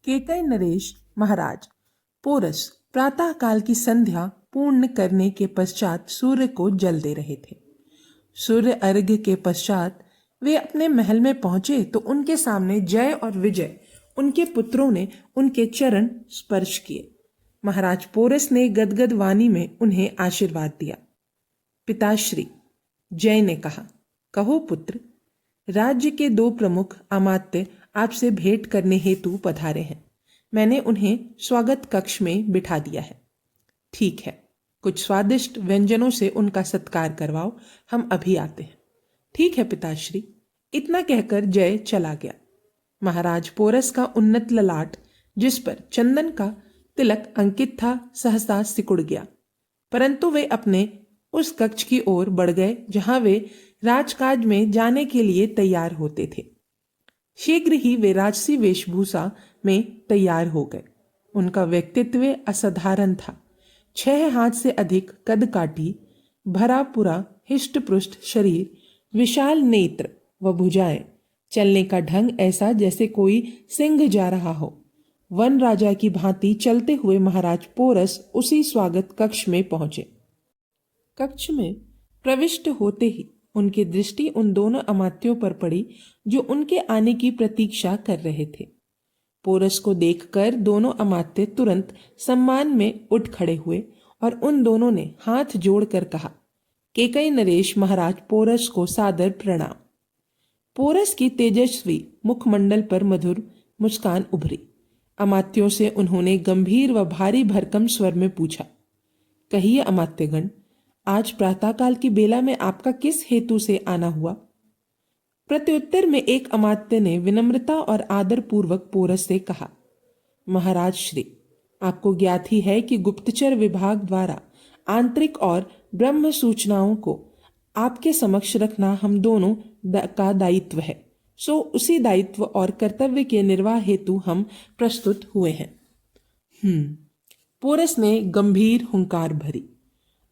केकई नरेश महाराज। Porous प्रातः काल की संध्या पूर्ण करने के पश्चात सूर्य को जल दे रहे थे। सूर्य अर्घ्य के पश्चात वे अपने महल में पहुंचे तो उनके सामने जय और विजय उनके पुत्रों ने उनके चरण स्पर्श किए। महाराज पोरस ने गदगद वाणी में उन्हें आशीर्वाद दिया। पिताश्री, जय ने कहा, कहो पुत्र। राज्य के 2 प्रमुख अमात्य आपसे भेंट करने हेतु पधारे हैं। मैंने उन्हें स्वागत कक्ष में बिठा दिया है। ठीक है, कुछ स्वादिष्ट व्यंजनों से उनका सत्कार करवाओ, हम अभी आते हैं। ठीक है पिताश्री। इतना कहकर जय चला गया। महाराज पोरस का उन्नत ललाट, जिस पर चंदन का तिलक अंकित था, सहसा सिकुड़ गया। परंतु वे अपने उस कक्ष की ओर बढ़ गए जहां वे राजकाज में जाने के लिए तैयार होते थे। शीघ्र ही वे राजसी वेशभूषा में तैयार हो गए। उनका व्यक्तित्व असाधारण था। 6 हाथ से अधिक कदकाठी, भरा पूरा हिष्ट पुष्ट शरीर, विशाल नेत्र व भुजाएं, चलने का ढंग ऐसा जैसे कोई सिंह जा रहा हो। वन राजा की भांति चलते हुए महाराज पोरस उसी स्वागत कक्ष में पहुंचे। कक्ष में प्रविष्ट होते ही उनकी दृष्टि उन दोनों अमात्यों पर पड़ी जो उनके आने की प्रतीक्षा कर रहे थे। पोरस को देखकर दोनों अमात्य तुरंत सम्मान में उठ खड़े हुए और उन दोनों ने हाथ जोड़कर कहा, केकई नरेश महाराज पोरस को सादर प्रणाम। पोरस की तेजस्वी मुखमंडल पर मधुर मुस्कान उभरी। अमात्यों से उन्होंने गंभीर व भारी भरकम स्वर में पूछा, कहिए अमात्यगण, आज प्रातःकाल की बेला में आपका किस हेतु से आना हुआ? प्रत्युत्तर में एक अमात्य ने विनम्रता और आदर पूर्वक पोरस से कहा, महाराज श्री, आपको ज्ञात ही है कि गुप्तचर विभाग द्वारा आंतरिक और ब्रह्म सूचनाओं को आपके समक्ष रखना हम दोनों का दायित्व है। सो उसी दायित्व और कर्तव्य के निर्वाह हेतु हम प्रस्तुत हुए हैं। पोरस ने गंभीर हुंकार भरी,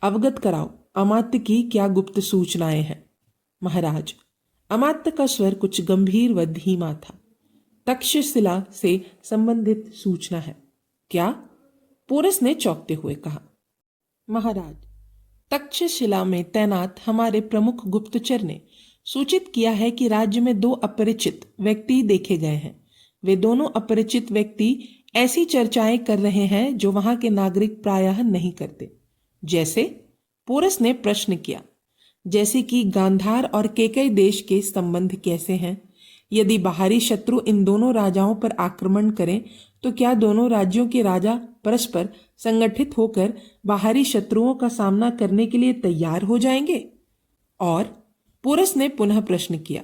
अवगत कराओ अमात्य की क्या गुप्त सूचनाएं हैं? महाराज, अमात्य का स्वर कुछ गंभीर व धीमा था। तक्षशिला से संबंधित सूचना है। क्या? पोरस ने चौंकते हुए कहा। महाराज, तक्षशिला में तैनात हमारे प्रमुख गुप्तचर ने सूचित किया है कि राज्य में 2 अपरिचित व्यक्ति देखे गए हैं। वे दोनों अपरिचित व्यक्ति ऐसी चर्चाएं कर रहे हैं जो वहां के नागरिक प्रायः नहीं करते। जैसे? पोरस ने प्रश्न किया। जैसे कि गांधार और केकई देश के संबंध कैसे हैं? यदि बाहरी शत्रु इन दोनों राजाओं पर आक्रमण करें तो क्या दोनों राज्यों के राजा परस्पर संगठित होकर बाहरी शत्रुओं का सामना करने के लिए तैयार हो जाएंगे? और पोरस ने पुनः प्रश्न किया।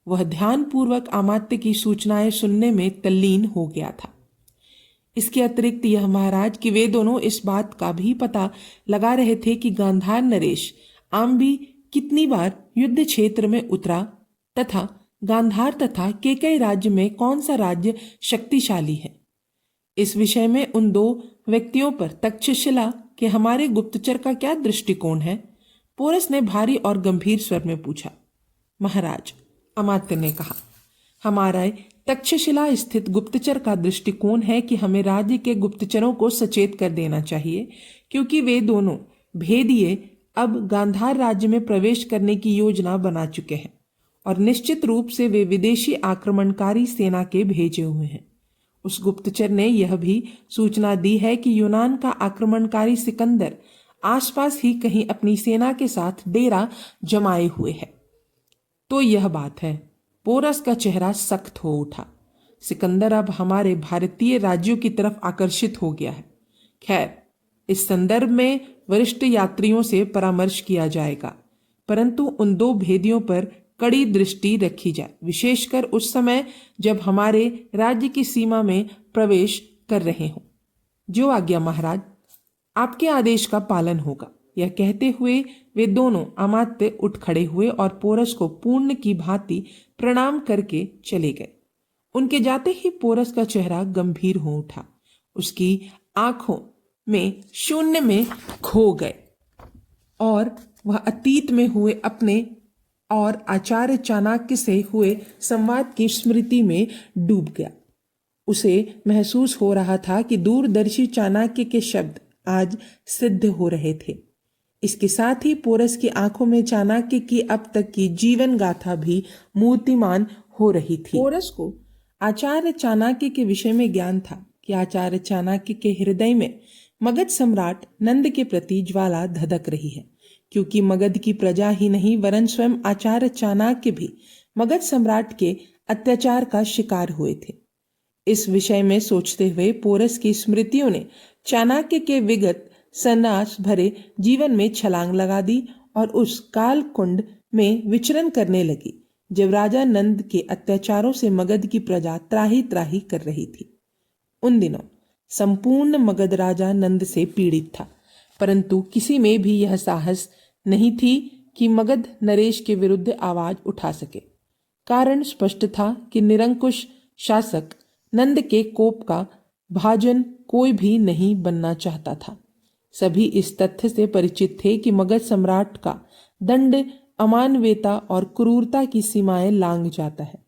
वह ध्यानपूर्वक अमात्य की सूचनाएं सुनने में तल्लीन हो गया था। इसके अतिरिक्त यह महाराज कि वे दोनों इस बात का भी पता लगा रहे थे कि गांधार नरेश आम्बी कितनी बार युद्ध क्षेत्र में उतरा तथा गांधार तथा केकई राज्य में कौन सा राज्य शक्तिशाली है। इस विषय में उन 2 व्यक्तियों पर तक्षशिला के हमारे गुप्तचर का क्या दृष्टिकोण है? पोरस ने भारी और गंभीर स्वर में पूछा। महाराज, अमात्य ने कहा, हमारा तक्षशिला स्थित गुप्तचर का दृष्टिकोण है कि हमें राज्य के गुप्तचरों को सचेत कर देना चाहिए, क्योंकि वे दोनों भेदिए अब गांधार राज्य में प्रवेश करने की योजना बना चुके हैं और निश्चित रूप से वे विदेशी आक्रमणकारी सेना के भेजे हुए हैं। उस गुप्तचर ने यह भी सूचना दी है कि यूनान का आक्रमणकारी सिकंदर आसपास ही कहीं अपनी सेना के साथ डेरा जमाए हुए है। तो यह बात है। पोरस का चेहरा सख्त हो उठा। सिकंदर अब हमारे भारतीय राज्यों की तरफ आकर्षित हो गया है। खैर, इस संदर्भ में वरिष्ठ यात्रियों से परामर्श किया जाएगा, परंतु उन 2 भेदियों पर कड़ी दृष्टि रखी जाए, विशेषकर उस समय जब हमारे राज्य की सीमा में प्रवेश कर रहे हों। जो आज्ञा महाराज, आपके आदेश का पालन होगा। यह कहते हुए वे दोनों अमात्य उठ खड़े हुए और पोरस को पूर्ण की भांति प्रणाम करके चले गए। उनके जाते ही पोरस का चेहरा गंभीर हो उठा। उसकी आंखों में शून्य में खो गए और वह अतीत में हुए अपने और आचार्य चाणक्य से हुए संवाद की स्मृति में डूब गया। उसे महसूस हो रहा था कि दूरदर्शी चाणक्य के शब्द आज सिद्ध हो रहे थे। इसके साथ ही पोरस की आंखों में चाणक्य की अब तक की जीवन गाथा भी मूर्तिमान हो रही थी। पोरस को आचार्य चाणक्य के विषय में ज्ञान था कि आचार्य चाणक्य के हृदय में मगध सम्राट नंद के प्रति ज्वाला धधक रही है, क्योंकि मगध की प्रजा ही नहीं वरन स्वयं आचार्य चाणक्य भी मगध सम्राट के अत्याचार का शिकार हुए थे। इस विषय में सोचते हुए पोरस की स्मृतियों ने चाणक्य के विगत सन्नास भरे जीवन में छलांग लगा दी और उस काल कुंड में विचरण करने लगी जब राजा नंद के अत्याचारों से मगध की प्रजा त्राही त्राही कर रही थी। उन दिनों संपूर्ण मगध राजा नंद से पीड़ित था, परंतु किसी में भी यह साहस नहीं थी कि मगध नरेश के विरुद्ध आवाज उठा सके। कारण स्पष्ट था कि निरंकुश शासक नंद के कोप का भाजन कोई भी नहीं बनना चाहता था। सभी इस तथ्य से परिचित थे कि मगध सम्राट का दंड अमानवीयता और क्रूरता की सीमाएं लांघ जाता है।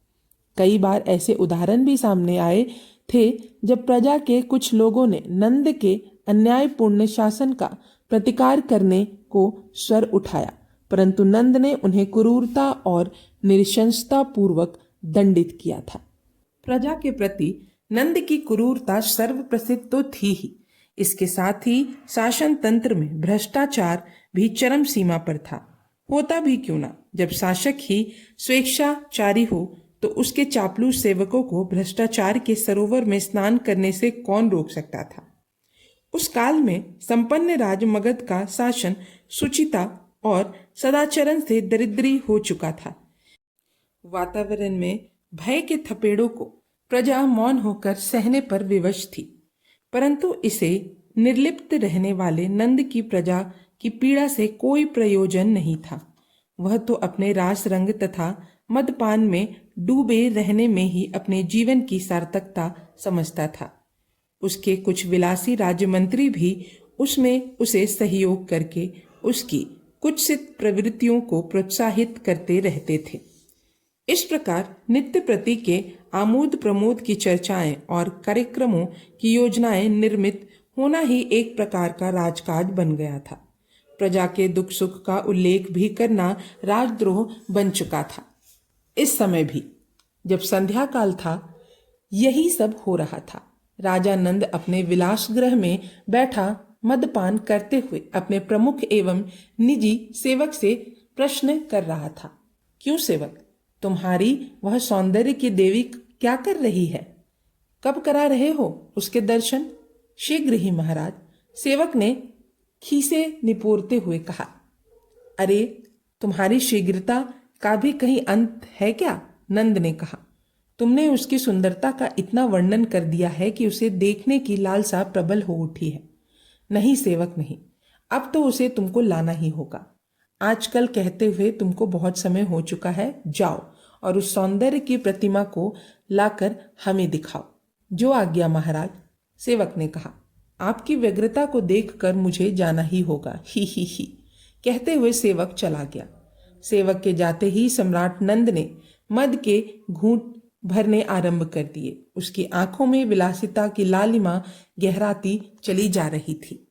कई बार ऐसे उदाहरण भी सामने आए थे जब प्रजा के कुछ लोगों ने नंद के अन्यायपूर्ण शासन का प्रतिकार करने को स्वर उठाया, परंतु नंद ने उन्हें क्रूरता और नृशंसता पूर्वक दंडित किया था। प्रजा के प्रति नंद की क्रूरता सर्वप्रसिद्ध तो थी ही, इसके साथ ही शासन तंत्र में भ्रष्टाचार भी चरम सीमा पर था। होता भी क्यों ना, जब शासक ही स्वेच्छाचारी हो तो उसके चापलूस सेवकों को भ्रष्टाचार के सरोवर में स्नान करने से कौन रोक सकता था। उस काल में संपन्न राज मगध का शासन सुचिता और सदाचरण से दरिद्री हो चुका था। वातावरण में भय के थपेड़ों को प्रजा मौन होकर सहने पर विवश थी, परंतु इसे निर्लिप्त रहने वाले नंद की प्रजा की पीड़ा से कोई प्रयोजन नहीं था। वह तो अपने रास रंग तथा मदपान में डूबे रहने में ही अपने जीवन की सार्थकता समझता था। उसके कुछ विलासी राज्य मंत्री भी उसमें उसे सहयोग करके उसकी कुत्सित प्रवृत्तियों को प्रोत्साहित करते रहते थे। इस प्रकार नित्य प्रति के आमोद प्रमोद की चर्चाएं और कार्यक्रमों की योजनाएं निर्मित होना ही एक प्रकार का राजकाज बन गया था। प्रजा के दुख सुख का उल्लेख भी करना राजद्रोह बन चुका था। इस समय भी जब संध्या काल था, यही सब हो रहा था। राजा नंद अपने विलास गृह में बैठा मदपान करते हुए अपने प्रमुख एवं निजी सेवक से प्रश्न कर रहा था, क्यों सेवक, तुम्हारी वह सौंदर्य की देवी क्या कर रही है? कब करा रहे हो उसके दर्शन? शीघ्र ही महाराज, सेवक ने खीसे निपोरते हुए कहा। अरे, तुम्हारी शीघ्रता का भी कहीं अंत है क्या? नंद ने कहा। तुमने उसकी सुंदरता का इतना वर्णन कर दिया है कि उसे देखने की लालसा प्रबल हो उठी है। नहीं सेवक नहीं, अब तो उसे तुमको लाना ही होगा। आजकल कहते हुए तुमको बहुत समय हो चुका है। जाओ और उस सौंदर्य की प्रतिमा को लाकर हमें दिखाओ। जो आज्ञा महाराज, सेवक ने कहा। आपकी व्यग्रता को देखकर मुझे जाना ही होगा, ही कहते हुए सेवक चला गया। सेवक के जाते ही सम्राट नंद ने मद के घूंट भरने आरंभ कर दिए। उसकी आंखों में विलासिता की लालिमा गहराती चली जा रही थी।